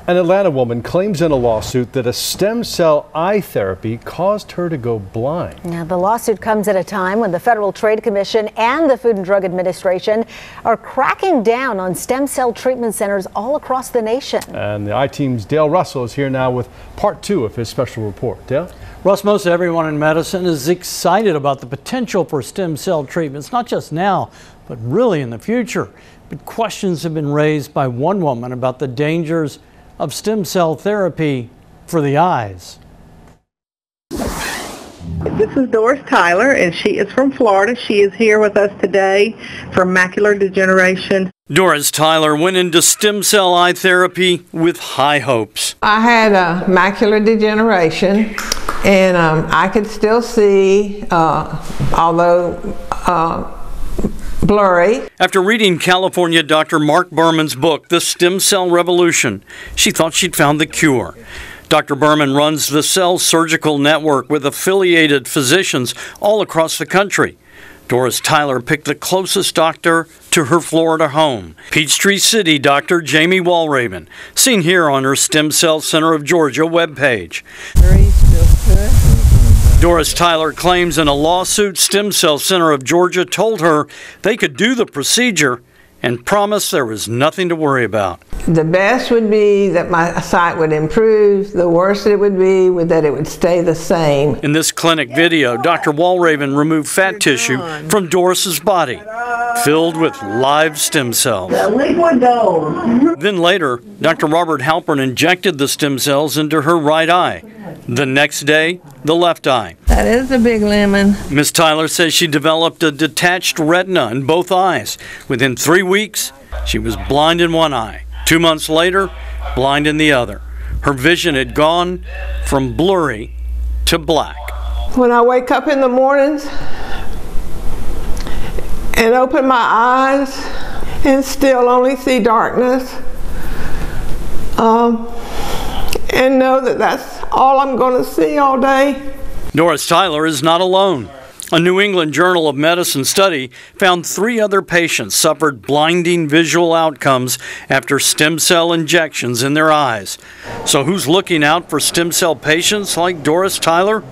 An Atlanta woman claims in a lawsuit that a stem cell eye therapy caused her to go blind. Now, the lawsuit comes at a time when the Federal Trade Commission and the Food and Drug Administration are cracking down on stem cell treatment centers all across the nation. And the I-Team's Dale Russell is here now with part 2 of his special report. Dale? Russ, most everyone in medicine is excited about the potential for stem cell treatments, not just now, but really in the future. But questions have been raised by one woman about the dangers of stem cell therapy for the eyes. This is Doris Tyler, and she is from Florida. She is here with us today for macular degeneration. Doris Tyler went into stem cell eye therapy with high hopes. I had macular degeneration, and I could still see, although blurry. After reading California Dr. Mark Berman's book, The Stem Cell Revolution, she thought she'd found the cure. Dr. Berman runs the Cell Surgical Network with affiliated physicians all across the country. Doris Tyler picked the closest doctor to her Florida home, Peachtree City Dr. Jamie Walraven, seen here on her Stem Cell Center of Georgia webpage. Doris Tyler claims in a lawsuit Stem Cell Center of Georgia told her they could do the procedure and promised there was nothing to worry about. The best would be that my sight would improve. The worst it would be that it would stay the same. In this clinic video, Dr. Walraven removed fat tissue from Doris's body, filled with live stem cells. Then later, Dr. Robert Halpern injected the stem cells into her right eye. The next day, the left eye. That is a big lemon. Ms. Tyler says she developed a detached retina in both eyes. Within 3 weeks, she was blind in one eye. 2 months later, blind in the other. Her vision had gone from blurry to black. When I wake up in the mornings and open my eyes and still only see darkness, and know that that's all I'm going to see all day. Doris Tyler is not alone. A New England Journal of Medicine study found 3 other patients suffered blinding visual outcomes after stem cell injections in their eyes. So who's looking out for stem cell patients like Doris Tyler?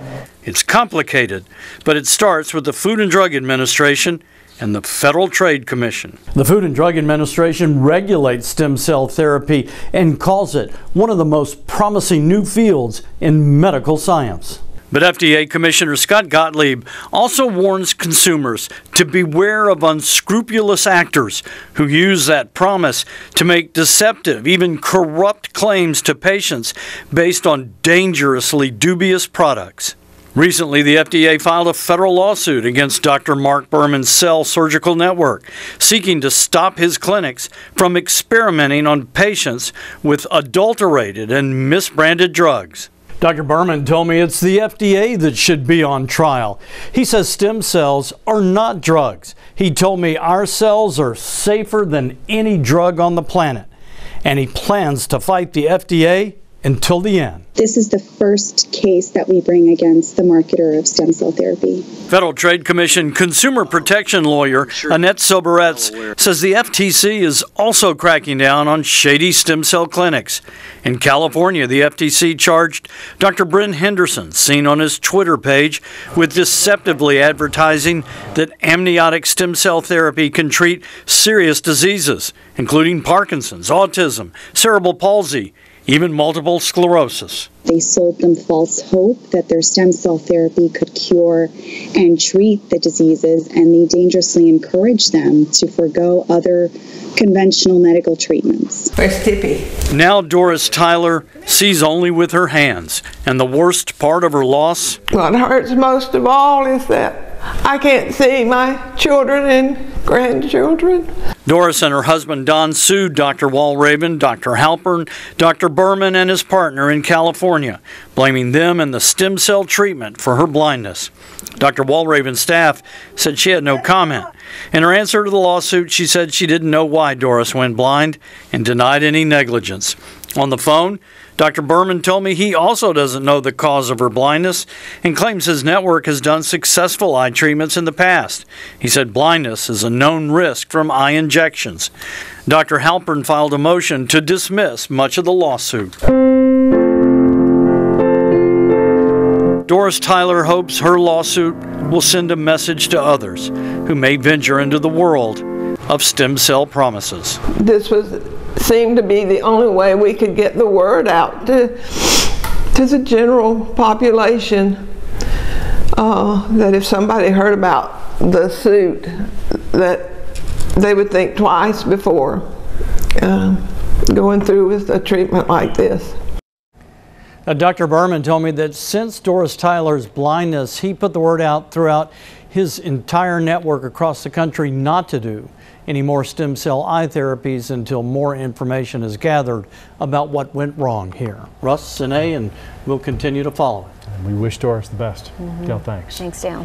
It's complicated, but it starts with the Food and Drug Administration and the Federal Trade Commission. The Food and Drug Administration regulates stem cell therapy and calls it one of the most promising new fields in medical science. But FDA Commissioner Scott Gottlieb also warns consumers to beware of unscrupulous actors who use that promise to make deceptive, even corrupt claims to patients based on dangerously dubious products. Recently, the FDA filed a federal lawsuit against Dr. Mark Berman's Cell Surgical Network, seeking to stop his clinics from experimenting on patients with adulterated and misbranded drugs. Dr. Berman told me it's the FDA that should be on trial. He says stem cells are not drugs. He told me our cells are safer than any drug on the planet, and he plans to fight the FDA until the end. This is the first case that we bring against the marketer of stem cell therapy. Federal Trade Commission consumer protection lawyer Annette Soberetz says the FTC is also cracking down on shady stem cell clinics. In California, the FTC charged Dr. Bryn Henderson, seen on his Twitter page, with deceptively advertising that amniotic stem cell therapy can treat serious diseases, including Parkinson's, autism, cerebral palsy, even multiple sclerosis. They sold them false hope that their stem cell therapy could cure and treat the diseases, and they dangerously encouraged them to forego other conventional medical treatments. Where's Tippy? Now Doris Tyler sees only with her hands, and the worst part of her loss? What hurts most of all is that I can't see my children and grandchildren. Doris and her husband Don sued Dr. Walraven, Dr. Halpern, Dr. Berman, and his partner in California, blaming them and the stem cell treatment for her blindness. Dr. Walraven's staff said she had no comment. In her answer to the lawsuit, she said she didn't know why Doris went blind and denied any negligence. On the phone, Dr. Berman told me he also doesn't know the cause of her blindness and claims his network has done successful eye treatments in the past. He said blindness is a known risk from eye injections. Dr. Halpern filed a motion to dismiss much of the lawsuit. Doris Tyler hopes her lawsuit will send a message to others who may venture into the world of stem cell promises. This seemed to be the only way we could get the word out to the general population, that if somebody heard about the suit, that they would think twice before going through with a treatment like this. Now, Dr. Berman told me that since Doris Tyler's blindness, he put the word out throughout his entire network across the country not to do any more stem cell eye therapies until more information is gathered about what went wrong here. Russ, Sine, and we'll continue to follow it. And we wish Doris the best. Dale, thanks. Thanks, Dale.